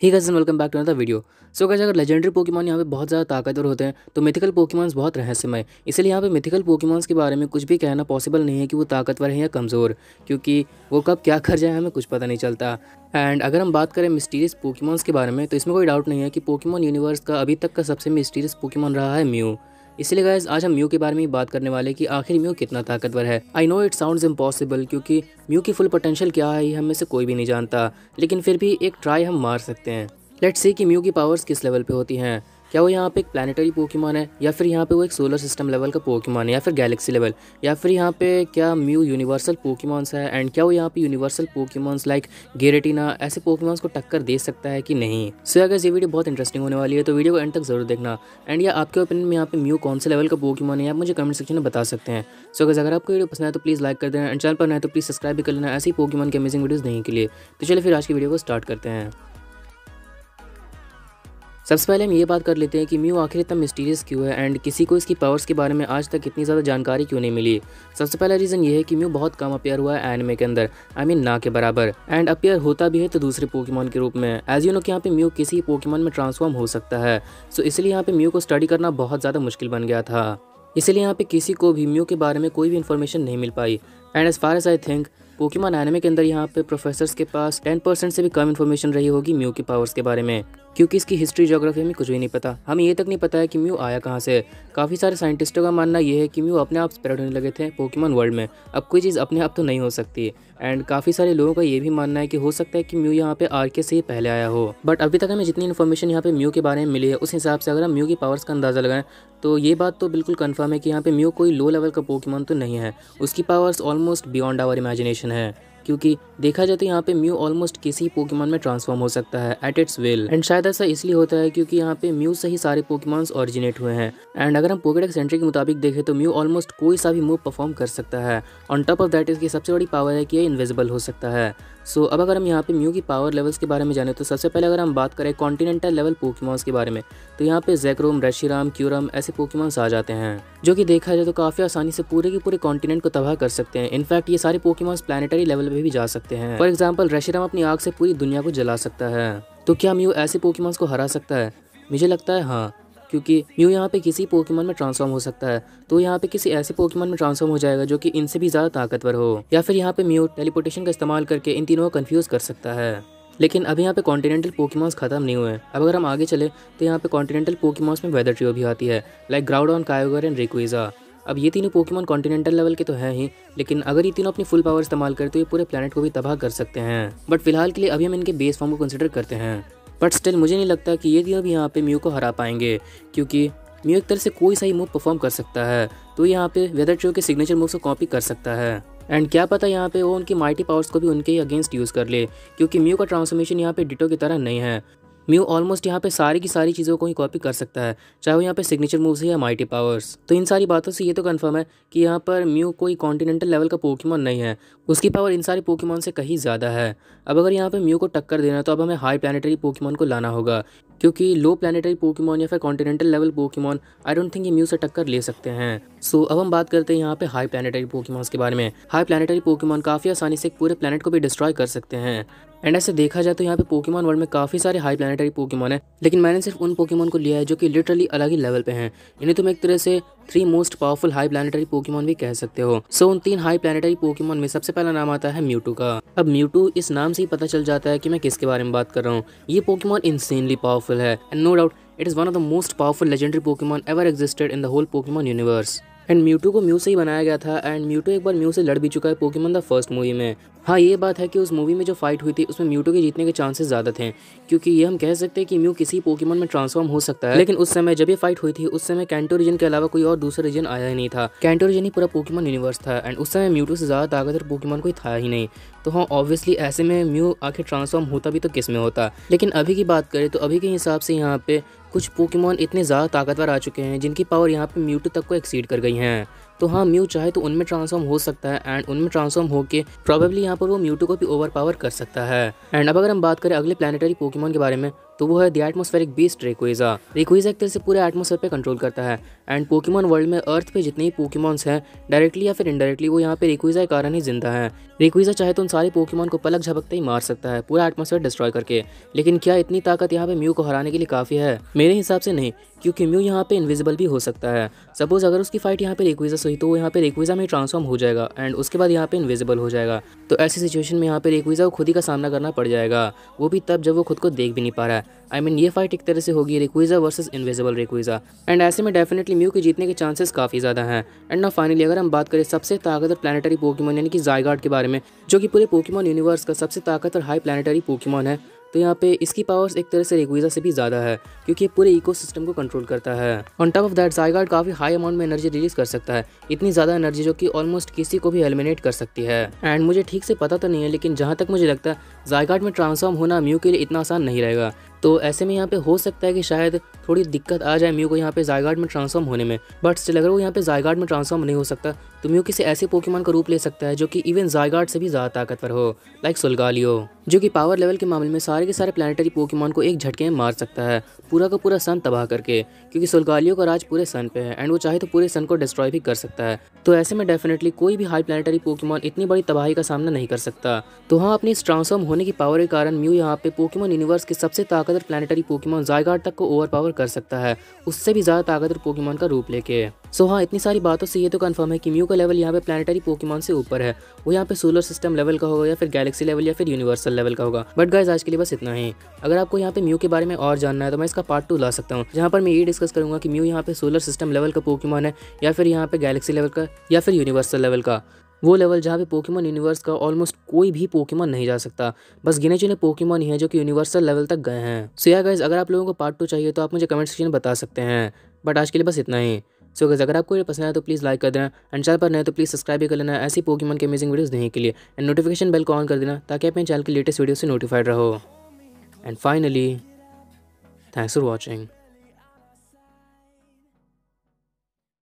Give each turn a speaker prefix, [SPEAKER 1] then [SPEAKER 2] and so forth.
[SPEAKER 1] Hey guys and welcome back to another video. So guys, अगर legendary Pokemon यहाँ पे बहुत ज़्यादा ताकतवर होते हैं तो मिथिकल पोकेमॉन्स बहुत रहस्यमय। इसलिए यहाँ पे मिथिकल पोकेमॉन्स के बारे में कुछ भी कहना पॉसिबल नहीं है कि वो ताकतवर है या कमज़ोर, क्योंकि वो कब क्या कर जाए हमें कुछ पता नहीं चलता। एंड अगर हम बात करें मिस्टीरियस पोकेमॉन्स के बारे में तो इसमें कोई डाउट नहीं है कि पोकेमॉन यूनिवर्स का अभी तक का सबसे मिस्टीरियस पोकेमॉन रहा है म्यू। इसलिए गाइस आज हम म्यू के बारे में ही बात करने वाले कि आखिर म्यू कितना ताकतवर है। I know it sounds impossible, क्योंकि म्यू की फुल पोटेंशियल क्या है ये हम में से कोई भी नहीं जानता, लेकिन फिर भी एक ट्राई हम मार सकते हैं। लेट्स सी कि म्यू की पावर्स किस लेवल पे होती हैं। क्या वो यहाँ पे एक प्लानिटरी पोकेमॉन है, या फिर यहाँ पे वो एक सोलर सिस्टम लेवल का पोकेमॉन है, या फिर गैलेक्सी लेवल, या फिर यहाँ पे क्या म्यू यूनिवर्सल पोकेमॉन्स है। एंड क्या वो यहाँ पे यूनिवर्सल पोकेमॉन्स लाइक गेरेटिना ऐसे पोकेमॉन्स को टक्कर दे सकता है कि नहीं। सो अगर ये वीडियो बहुत इंटरेस्टिंग होने वाली है तो वीडियो को एंड तक जरूर देखना। एंड या आपके ओपिनियन में यहाँ पे म्यू कौन से लेवल का पोकेमॉन है आप मुझे कमेंट सेक्शन में बता सकते हैं। सो अगर आपको वीडियो पसंद है तो प्लीज़ लाइक कर देना, एंड चैनल पर नए तो प्लीज़ सब्सक्राइब भी कर लेना ऐसी पोकेमॉन के अमेजिंग वीडियोज़ देखने के लिए। तो चलिए फिर आज की वीडियो को स्टार्ट करते हैं। सबसे पहले हम ये बात कर लेते हैं कि म्यू आखिर इतना मिस्टीरियस क्यों है एंड किसी को इसकी पावर्स के बारे में आज तक इतनी ज़्यादा जानकारी क्यों नहीं मिली। सबसे पहला रीज़न ये है कि म्यू बहुत कम अपीयर हुआ है एनिमे के अंदर, आई मीन ना के बराबर। एंड अपीयर होता भी है तो दूसरे पोकेमॉन के रूप में। एज यू नो कि यहाँ पे म्यू किसी पोकेमॉन में ट्रांसफॉर्म हो सकता है। सो इसलिए यहाँ पे म्यू को स्टडी करना बहुत ज़्यादा मुश्किल बन गया था। इसलिए यहाँ पे किसी को भी म्यू के बारे में कोई भी इन्फॉर्मेशन नहीं मिल पाई। And as far as I think Pokemon anime के अंदर यहाँ पे प्रोफेसर्स के पास 10% से भी कम इन्फॉर्मेशन रही होगी म्यू की पावर्स के बारे में, क्योंकि इसकी हिस्ट्री ज्योग्राफी में कुछ भी नहीं पता। हमें ये तक नहीं पता है कि म्यू आया कहाँ से। काफ़ी सारे साइंटिस्टों का मानना ये है कि म्यू अपने आप स्प्रेड होने लगे थे पोकेमॉन वर्ल्ड में। अब कोई चीज़ अपने आप तो नहीं हो सकती। एंड काफ़ी सारे लोगों का ये भी मानना है कि हो सकता है कि म्यू यहाँ पे आरके से ही पहले आया हो। बट अभी तक हमें जितनी इन्फॉर्मेशन यहाँ पे म्यू के बारे में मिली है उस हिसाब से अगर हम म्यू की पावर्स का अंदाज़ा लगाएं तो ये बात तो बिल्कुल कंफर्म है कि यहाँ पे म्यू कोई लो लेवल का पोकेमॉन तो नहीं है। उसकी powers almost beyond our imagination है, क्योंकि देखा जाए तो यहाँ पे म्यू ऑलमोस्ट किसी पोकेमॉन में ट्रांसफॉर्म हो सकता है एट इट्स विल। एंड शायद ऐसा इसलिए होता है क्योंकि यहाँ पे म्यू से ही सारे पोकेमॉन्स ओरिजिनेट हुए हैं। एंड अगर हम पोकेडेक्स एंट्री के मुताबिक देखें तो म्यू ऑलमोस्ट कोई सा भी मूव परफॉर्म कर सकता है। ऑन टॉप ऑफ दैट इसकी सबसे बड़ी पावर है कि ये इनविजिबल हो सकता है। सो अब अगर हम यहाँ पे म्यू की पावर लेवल्स के बारे में जाने तो सबसे पहले अगर हम बात करें कॉन्टिनेंटल लेवल पोकेमॉन्स के बारे में तो यहाँ पे ज़ेक्रोम, रेशिराम, क्यूरम ऐसे पोकेमॉन्स आ जाते हैं जो कि देखा जाए तो काफ़ी आसानी से पूरे के पूरे कॉन्टिनेंट को तबाह कर सकते हैं। इनफैक्ट ये सारे पोकेमॉन्स प्लानिटरी लेवल पे भी जा सकते हैं। फॉर एग्जाम्पल रेशिराम अपनी आग से पूरी दुनिया को जला सकता है। तो क्या म्यू ऐसे पोकेमॉन्स को हरा सकता है? मुझे लगता है हाँ, क्योंकि म्यू यहाँ पे किसी पोकेमॉन में ट्रांसफॉर्म हो सकता है तो यहाँ पे किसी ऐसे पोकेमॉन में ट्रांसफॉर्म हो जाएगा जो कि इनसे भी ज़्यादा ताकतवर हो, या फिर यहाँ पे म्यू टेलीपोर्टेशन का इस्तेमाल करके इन तीनों को कंफ्यूज कर सकता है। लेकिन अभी यहाँ पे कॉन्टिनेंटल पोकेमॉन्स खत्म नहीं हुए। अब अगर हम आगे चले तो यहाँ पे कॉन्टिनेंटल पोकेमॉन्स में वेदर ट्रियो भी आती है, लाइक ग्राउडॉन, कायोगर एंड रेक्विज़ा। अब ये तीनों पोकेमॉन कॉन्टिनेंटल लेवल के तो हैं ही, लेकिन अगर ये तीनों अपनी फुल पावर इस्तेमाल करते तो ये पूरे प्लेनेट को भी तबाह कर सकते हैं। बट फिलहाल के लिए अभी हम इनके बेस फॉर्म को कंसिडर करते हैं। बट स्टिल मुझे नहीं लगता कि ये तीनों भी यहाँ पे म्यू को हरा पाएंगे, क्योंकि म्यू एक तरह से कोई सा ही मूव परफॉर्म कर सकता है तो यहाँ पे वेदर ट्रियो के सिग्नेचर मूव्स को कॉपी कर सकता है। एंड क्या पता यहाँ पे वो उनकी माइटी पावर्स को भी उनके ही अगेंस्ट यूज़ कर ले, क्योंकि म्यू का ट्रांसफॉर्मेशन यहाँ पे डिटो की तरह नहीं है। म्यू ऑलमोस्ट यहाँ पे सारी की सारी चीज़ों को ही कॉपी कर सकता है, चाहे वो यहाँ पे सिग्नेचर मूव्स है या माइटी पावर्स। तो इन सारी बातों से ये तो कंफर्म है कि यहाँ पर म्यू कोई कॉन्टिनेंटल लेवल का पोकेमॉन नहीं है, उसकी पावर इन सारे पोकेमॉन से कहीं ज़्यादा है। अब अगर यहाँ पे म्यू को टक्कर देना तो अब हमें हाई प्लानिटरी पोकेमॉन को लाना होगा, क्योंकि लो प्लानिटरी पोकेमॉन या फिर continental level Pokemon I don't think ये म्यू से टक्कर ले सकते हैं। सो अब हम बात करते हैं यहाँ पे हाई प्लानिटरी पोकेमॉन्स के बारे में। हाई प्लानिटरी पोकेमॉन काफ़ी आसानी से पूरे प्लेनेट को भी डिस्ट्रॉय कर सकते हैं। एंड ऐसे देखा जाए तो यहाँ पे पोकेमॉन वर्ल्ड में काफ़ी सारे हाई प्लानिटरी पोकेमॉन है, लेकिन मैंने सिर्फ उन पोकेमॉन को लिया है जो कि लिटरली अलग ही लेवल पे हैं। इन्हें तुम एक तरह से 3 most powerful high planetary Pokemon भी कह सकते हो। सो उन 3 हाई प्लानिटरी पोकेमॉन में सबसे पहला नाम आता है म्यूटू का। अब म्यूटू इस नाम से ही पता चल जाता है कि मैं किसके बारे में बात कर रहा हूँ। ये पोकेमॉन इंसेनली पावरफुल है and no doubt it is one of the most powerful legendary Pokemon ever existed in the whole Pokemon universe. And Mewtwo को म्यू से ही बनाया गया था। एंड म्यूटू एक बार म्यू से लड़ भी चुका है पोकेमॉन द फर्स्ट मूवी में। हाँ, ये बात है कि उस मूवी में जो फाइट हुई थी उसमें म्यूटू के जीतने के चांसेस ज़्यादा थे, क्योंकि ये हम कह सकते हैं कि म्यू किसी पोकेमॉन में ट्रांसफॉर्म हो सकता है। लेकिन उस समय जब ये फाइट हुई थी उस समय कैंटो रीजन के अलावा कोई और दूसरा रीजन आया ही नहीं था। कैंटो रीजन ही पूरा पोकेमॉन यूनिवर्स था एंड उस समय म्यूटू से ज़्यादा ताकतवर पोकेमॉन कोई था ही नहीं। तो हाँ, ऑब्वियसली ऐसे में म्यू आखिर ट्रांसफॉर्म होता भी तो किस में होता। लेकिन अभी की बात करें तो अभी के हिसाब से यहाँ पे कुछ पोकेमॉन इतने ज़्यादा ताकतवर आ चुके हैं जिनकी पावर यहाँ पे म्यूटू तक को एक्सीड कर गई हैं। तो हाँ, म्यू चाहे तो उनमें ट्रांसफॉर्म हो सकता है एंड उनमें ट्रांसफॉर्म होके प्रोबेबली यहाँ पर वो म्यूटू को भी ओवरपावर कर सकता है। एंड अब अगर हम बात करें अगले प्लानिटरी पोकेमॉन के बारे में तो वो है द एटमॉस्फेरिक बीस्ट रेक्विज़ा। रेक्विज़ा एक तरह से पूरे एटमॉस्फेयर पे कंट्रोल करता है एंड पोकेमॉन वर्ल्ड में अर्थ पे जितने ही पोकेमॉन्स हैं डायरेक्टली या फिर इनडायरेक्टली वो यहाँ पे रेक्विज़ा के कारण ही जिंदा है। रेक्विज़ा चाहे तो उन सारे पोकेमॉन को पलक झपकते ही मार सकता है पूरा एटमॉस्फेयर डिस्ट्रॉय करके। लेकिन क्या इतनी ताकत यहाँ पे म्यू को हराने के लिए काफ़ी है? मेरे हिसाब से नहीं, क्योंकि म्यू यहाँ पे इनविजिबल भी हो सकता है। सपोज अगर उसकी फाइट यहाँ पे रेक्विज़ा से हुई तो वो यहाँ पे रेक्विज़ा में ट्रांसफॉर्म हो जाएगा एंड उसके बाद यहाँ पे इनविजिबल हो जाएगा। तो ऐसी सिचुएशन में यहाँ पे रेक्विज़ा को खुद ही का सामना करना पड़ जाएगा, वो भी तब जब वो खुद को देख भी नहीं पा रहा है। आई मीन ये फाइट एक तरह से होगी रेक्विज़ा वर्सेस इनविजिबल रेक्विज़ा एंड ऐसे में डेफिनेटली म्यू के जीतने के चांसेस काफ़ी ज़्यादा हैं। एंड ना फाइनली अगर हम बात करें सबसे ताकतवर प्लैनेटरी पोकेमॉन यानी कि ज़ायगार्ड के बारे में, जो कि पूरे पोकेमॉन यूनिवर्स का सबसे ताकतवर हाई प्लैनेटरी पोकेमॉन है, तो यहाँ पे इसकी पावर्स एक तरह से रेक्विज़ा से भी ज़्यादा है क्योंकि ये पूरे इकोसिस्टम को कंट्रोल करता है। ऑन टॉप ऑफ दैट ज़ायगार्ड काफ़ी हाई अमाउंट में एनर्जी रिलीज कर सकता है, इतनी ज़्यादा एनर्जी जो कि ऑलमोस्ट किसी को भी एलिमिनेट कर सकती है। एंड मुझे ठीक से पता तो नहीं है, लेकिन जहाँ तक मुझे लगता है ज़ायगार्ड में ट्रांसफॉर्म होना म्यू के लिए इतना आसान नहीं रहेगा। तो ऐसे में यहाँ पे हो सकता है कि शायद थोड़ी दिक्कत आ जाए म्यू को यहाँ पे ज़ायगार्ड में ट्रांसफॉर्म होने में। बट स्टिल अगर वो यहाँ पे ज़ायगार्ड में ट्रांसफॉर्म नहीं हो सकता तो म्यू किसी ऐसे पोकेमॉन का रूप ले सकता है जो कि इवन ज़ायगार्ड से भी ज़्यादा ताकतवर हो, लाइक सोल्गालियो, जो कि पावर लेवल के मामले में सारे के सारे प्लैनेटरी पोकेमॉन को एक झटके में मार सकता है, पूरा का पूरा सन तबाह करके, क्योंकि सोल्गालियो का राज पूरे सन पे है एंड वो चाहे तो पूरे सन को डिस्ट्रॉय भी कर सकता है। तो ऐसे में डेफिनेटली कोई भी हाई प्लैनेटरी पोकेमॉन इतनी बड़ी तबाही का सामना नहीं कर सकता। तो हाँ, अपनी इस ट्रांसफॉर्म होने की पावर के कारण म्यू यहाँ पे पोकेमॉन यूनिवर्स के सबसे ताकतवर प्लैनेटरी पोकेमॉन ज़ायगार्ड तक को ओवरपावर कर सकता है, उससे भी ज़्यादा ताकतवर पोकेमॉन का रूप लेके। सो हाँ, इतनी सारी बातों से ये तो कंफर्म है कि म्यू का लेवल यहाँ पे प्लैनेटरी पोकेमॉन से ऊपर है। वो यहाँ पे सोलर सिस्टम लेवल का होगा या फिर गैलेक्सी लेवल या फिर यूनिवर्सल लेवल का होगा। बट गाइस, आज के लिए बस इतना ही। अगर आपको यहाँ पे म्यू के बारे में और जानना है तो मैं इसका पार्ट 2 ला सकता हूँ, जहाँ पर मैं ये डिस्कस करूँगा कि म्यू यहाँ पे सोलर सिस्टम लेवल का पोकेमॉन है या फिर यहाँ पे गैलेक्सी लेवल का या फिर यूनिवर्सल लेवल का, वो लेवल जहाँ पे पोकेमॉन यूनिवर्स का ऑलमोस्ट कोई भी पोकेमॉन नहीं जा सकता, बस गिने चुने पोकेमॉन ही हैं जो कि यूनिवर्सल लेवल तक गए हैं। सो या गाइस, अगर आप लोगों को पार्ट 2 चाहिए तो आप मुझे कमेंट सेक्शन में बता सकते हैं। बट आज के लिए बस इतना ही। सो गाइस, अगर आपको ये पसंद है तो प्लीज़ लाइक कर देना एंड चैनल पर नए तो प्लीज़ सब्सक्राइब भी कर लेना ऐसी पोकेमॉन के अमेजिंग वीडियोस देखने के लिए एंड नोटिफिकेशन बेल को ऑन कर देना ताकि अपने चैनल की लेटेस्ट वीडियो से नोटिफाइड रहो। And finally, thanks for watching.